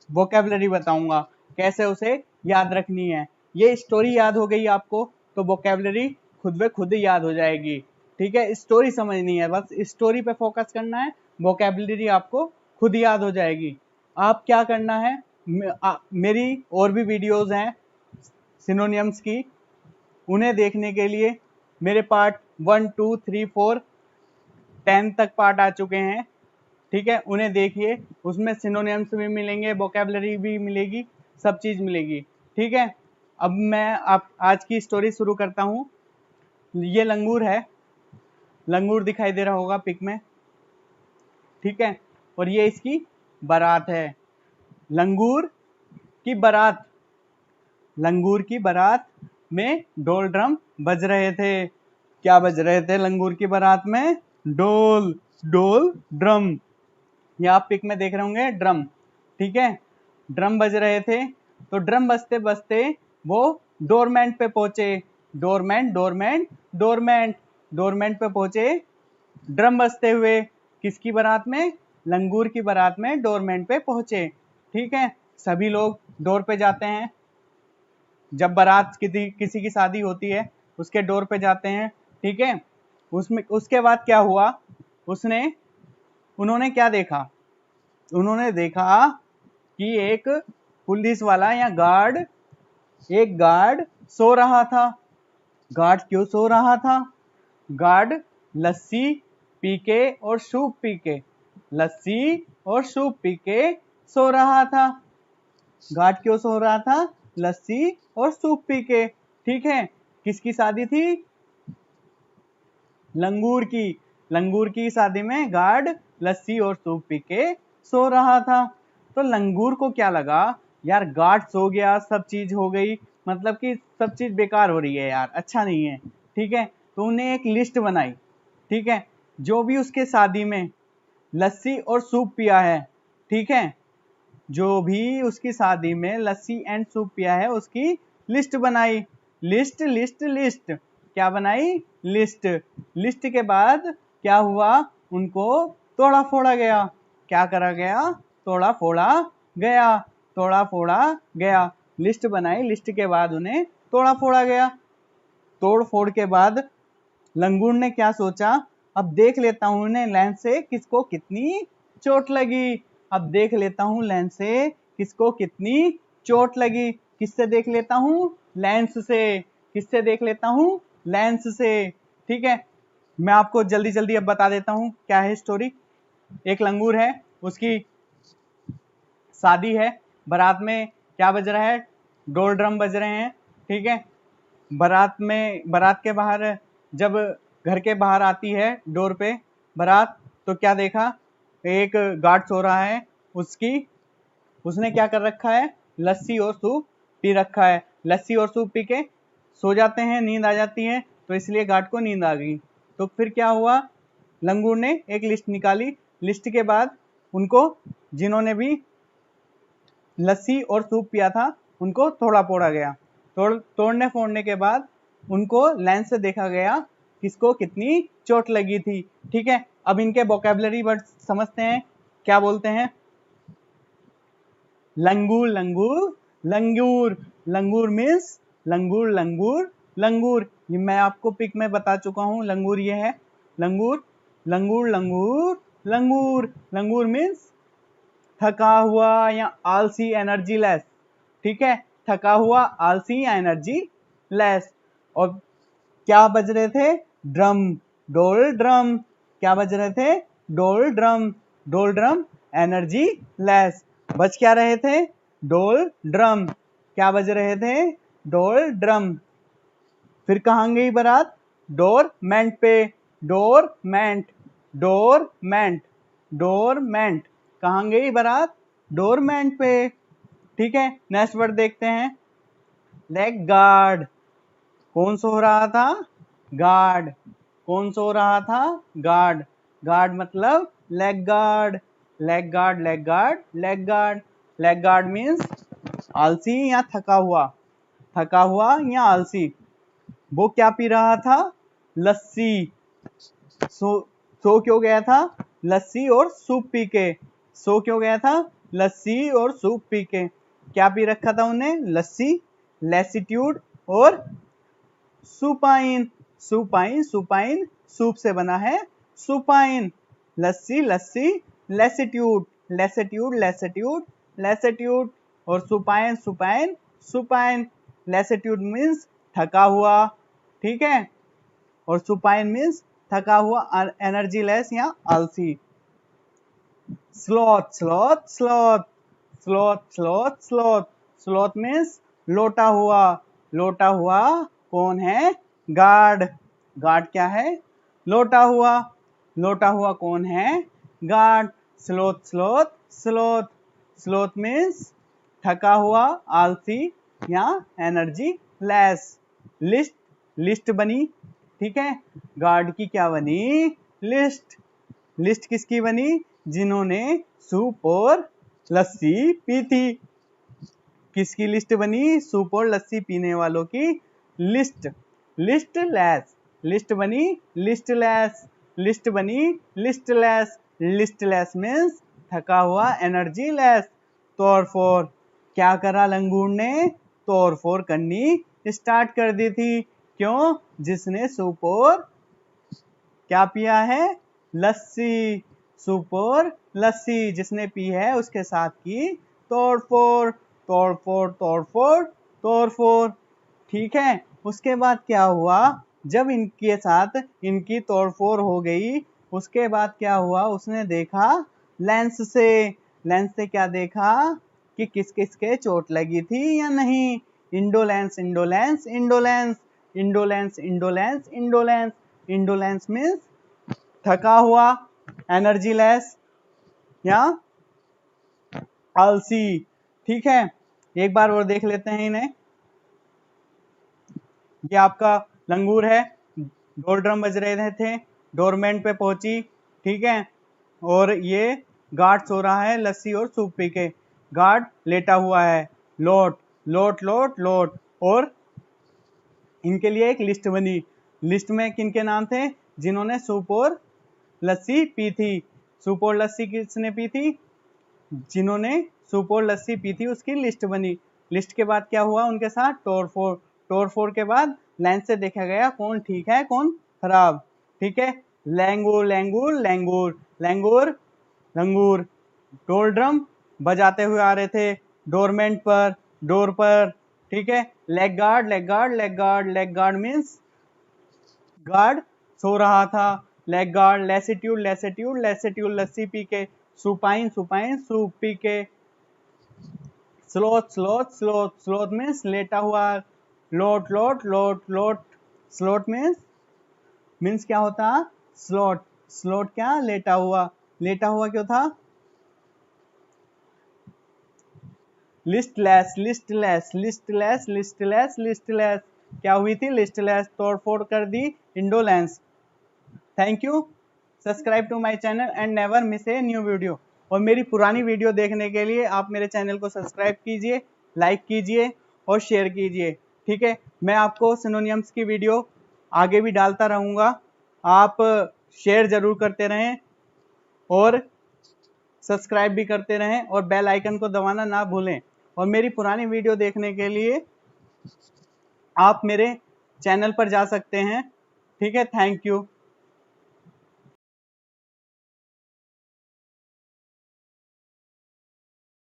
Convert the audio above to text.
Vocabulary बताऊंगा कैसे उसे याद रखनी है। ये स्टोरी याद हो गई आपको तो वोकेबलरी खुद ब खुद याद हो जाएगी। ठीक है, स्टोरी समझनी है, बस स्टोरी पे फोकस करना है, वोकेबलरी आपको खुद याद हो जाएगी। आप क्या करना है, मेरी और भी वीडियोस हैं सिनोनिम्स की, उन्हें देखने के लिए मेरे पार्ट 1 2 3 4 10 तक पार्ट आ चुके हैं। ठीक है, उन्हें देखिए, उसमें सिनोनिम्स भी मिलेंगे, वोकेबलरी भी मिलेगी, सब चीज मिलेगी। ठीक है, अब मैं आप आज की स्टोरी शुरू करता हूँ। ये लंगूर है, लंगूर दिखाई दे रहा होगा पिक में। ठीक है, और ये इसकी बारात है, लंगूर की बारात। लंगूर की बारात में ढोल ड्रम बज रहे थे। क्या बज रहे थे लंगूर की बारात में? ढोल, ढोल ड्रम। ये आप पिक में देख रहे होंगे ड्रम। ठीक है, ड्रम बज रहे थे। तो ड्रम बजते बजते वो डोरमेंट पे पहुंचे। डोरमेंट, डोरमेंट, डोरमेंट, डोरमेंट पे पहुंचे ड्रम बजते हुए। किसकी बारात में? लंगूर की बारात में डोरमेंट पे पहुंचे। ठीक है, सभी लोग डोर पे जाते हैं। जब बारात किसी की शादी होती है उसके डोर पे जाते हैं। ठीक है, उसमें उसके बाद क्या हुआ, उन्होंने क्या देखा? उन्होंने देखा कि एक पुलिस वाला या एक गार्ड सो रहा था। गार्ड क्यों सो रहा था? गार्ड लस्सी पी के और सूप पी के, लस्सी और सूप पी के सो रहा था। गार्ड क्यों सो रहा था? लस्सी और सूप पी के। ठीक है, किसकी शादी थी? लंगूर की। लंगूर की शादी में गार्ड लस्सी और सूप पी के सो रहा था। तो लंगूर को क्या लगा, यार गार्ड सो गया, सब चीज हो गई, मतलब कि सब चीज बेकार हो रही है यार, अच्छा नहीं है। ठीक है, तो उन्हें एक लिस्ट बनाई। ठीक है, जो भी उसके शादी में लस्सी और सूप पिया है, ठीक है, जो भी उसकी शादी में लस्सी एंड सूप पिया है उसकी लिस्ट बनाई। List, list, list. क्या बनाई? लिस्ट। लिस्ट के बाद क्या हुआ, उनको तोड़ा फोड़ा गया। क्या करा गया? तोड़ा फोड़ा गया, तोड़ा फोड़ा गया। लिस्ट बनाई, लिस्ट के बाद उन्हें तोड़ा फोड़ा गया। तोड़ फोड़ के बाद लंगूर ने क्या सोचा, अब देख लेता हूं उन्हें लेंस से किसको कितनी चोट लगी। अब देख लेता हूं लेंस से किसको कितनी चोट लगी। किससे देख लेता हूं? लेंस से। किससे देख लेता हूं? लेंस से। ठीक है, मैं आपको जल्दी जल्दी अब बता देता हूं क्या है स्टोरी। एक लंगूर है, उसकी शादी है, बारात में क्या बज रहा है? डोल ड्रम बज रहे हैं। ठीक है, बारात के बाहर, जब घर के बाहर आती है डोर पे बारात, तो क्या देखा, एक गार्ड सो रहा है। उसने क्या कर रखा है? लस्सी और सूप पी रखा है। लस्सी और सूप पी के सो जाते हैं, नींद आ जाती है, तो इसलिए गार्ड को नींद आ गई। तो फिर क्या हुआ, लंगूर ने एक लिस्ट निकाली। लिस्ट के बाद उनको, जिन्होंने भी लस्सी और सूप पिया था, उनको तोड़ा फोड़ा गया। तोड़ने फोड़ने के बाद उनको लेंस से देखा गया किसको कितनी चोट लगी थी। ठीक है, अब इनके वोकेबलरी वर्ड समझते हैं, क्या बोलते हैं। लंगूर, लंगूर, लंगूर। लंगूर मीन्स लंगूर, लंगूर, लंगूर। ये मैं आपको पिक में बता चुका हूं, लंगूर ये है। लंगूर, लंगूर, लंगूर, लंगूर। लंगूर मीन्स थका हुआ या आलसी, एनर्जी लेस। ठीक है, थका हुआ, आलसी या एनर्जी लेस। और क्या बज रहे थे? ड्रम, डोल ड्रम। क्या बज रहे थे? डोल ड्रम, डोल ड्रम, एनर्जी लेस। बज क्या रहे थे? डोल ड्रम। क्या बज रहे थे? डोल ड्रम। फिर कहाँ गई बारात? डोरमेंट पे। Dormant, dormant, dormant. कहाँ गई बारात? डोरमेंट पे। ठीक है, नेक्स्ट वर्ड देखते हैं, लेग गार्ड। कौन सो रहा था? गार्ड। कौन सो रहा था? गार्ड। गार्ड मतलब leg guard. Leg guard, leg guard, leg guard. Leg guard means आलसी या थका हुआ। थका हुआ या आलसी। वो क्या पी रहा था? लस्सी। सो क्यों गया था? लस्सी और सूप पी के। सो क्यों गया था? लस्सी और सूप पी के। क्या पी रखा था उन्हें? लस्सी, लैसिट्यूड और सुपाइन। सुपाइन, सुपाइन सूप से बना है सुपाइन। लस्सी, लस्सी, लैसिट्यूड, लैसिट्यूड, लैसिट्यूड, लैसिट्यूड और सुपाइन, सुपाइन, सुपाइन। लैसिट्यूड मीन्स थका हुआ, ठीक है, और सुपाइन मीन्स थका हुआ, एनर्जी लेस या आलसी। Sloth, sloth, sloth, sloth, sloth, sloth, sloth means लोटा हुआ। लोटा हुआ कौन है? गार्ड। गार्ड क्या है? लोटा हुआ। लोटा हुआ कौन है? Guard. Sloth, sloth, sloth, sloth means थका हुआ, आलसी या एनर्जी लेस। लिस्ट, लिस्ट बनी, ठीक है, गार्ड की क्या बनी? लिस्ट। लिस्ट किसकी बनी? जिन्होंने सूप और लस्सी पी थी। किसकी लिस्ट बनी? सूप और लस्सी पीने वालों की लिस्ट। लिस्ट लेस, लिस्ट बनी लिस्ट लेस, लिस्ट बनी list less. List less means थका हुआ, एनर्जी लेस। तोड़फोड़, क्या करा लंगूर ने? तोड़फोड़ करनी स्टार्ट कर दी थी। क्यों? जिसने सूप और क्या पिया है? लस्सी। सूप और लस्सी जिसने पी है उसके साथ की तोड़फोड़, तोड़फोड़, तोड़फोड़, तोड़फोड़, ठीक है। उसके बाद क्या हुआ? जब इनके साथ इनकी तोड़फोड़ हो गई, उसके बाद क्या हुआ? उसने देखा लेंस से। लेंस से क्या देखा कि किस किस के चोट लगी थी या नहीं। Indolence, indolence, indolence, indolence, indolence, indolence. Indolence means थका हुआ, एनर्जी लेस या आलसी, ठीक है। एक बार और देख लेते हैं इन्हें। ये आपका लंगूर है, डोर ड्रम बज रहे थे, डोरमेंट पे पहुंची, ठीक है, और ये गार्ड सो रहा है लस्सी और सूप पी के। गार्ड लेटा हुआ है। लोट, लोट, लोट, लोट, और इनके लिए एक लिस्ट बनी। लिस्ट में किनके नाम थे? जिन्होंने सूप और लस्सी पी थी। सूप और लस्सी किसने पी थी? जिन्होंने सूप और लस्सी पी थी उसकी लिस्ट बनी। लिस्ट के बाद क्या हुआ उनके साथ? तोड़फोड़। तोड़फोड़ के बाद लाइन से देखा गया कौन ठीक है कौन खराब, ठीक है। लैंगूर, लैंगूर, लैंगूर, लैंगूर, लंगूर डोर ड्रम बजाते हुए आ रहे थे डोरमेंट पर, डोर पर, ठीक है। Leg guard, leg guard, leg guard, leg guard means guard सो रहा था। Leg guard, lassitude, lassitude, lassitude lassi पी के। सुपाइन, सुपाइन सूप पी के। Sloth, sloth, sloth, sloth means लेटा हुआ। लोट, लोट, लोट, लोट, स्लोट मीन्स क्या होता? स्लोट। स्लोट क्या? लेटा हुआ। लेटा हुआ क्यों था? Listless, listless, listless, listless, listless, क्या हुई थी? लिस्टलेस। तोड़फोड़ कर दी indolence. Thank you. Subscribe to my channel and never miss a new video. और मेरी पुरानी वीडियो देखने के लिए आप मेरे चैनल को सब्सक्राइब कीजिए, लाइक कीजिए और शेयर कीजिए, ठीक है। मैं आपको सिनोनियम्स की वीडियो आगे भी डालता रहूँगा। आप शेयर ज़रूर करते रहें और सब्सक्राइब भी करते रहें और बेल आइकन को दबाना ना भूलें। और मेरी पुरानी वीडियो देखने के लिए आप मेरे चैनल पर जा सकते हैं, ठीक है। Thank you.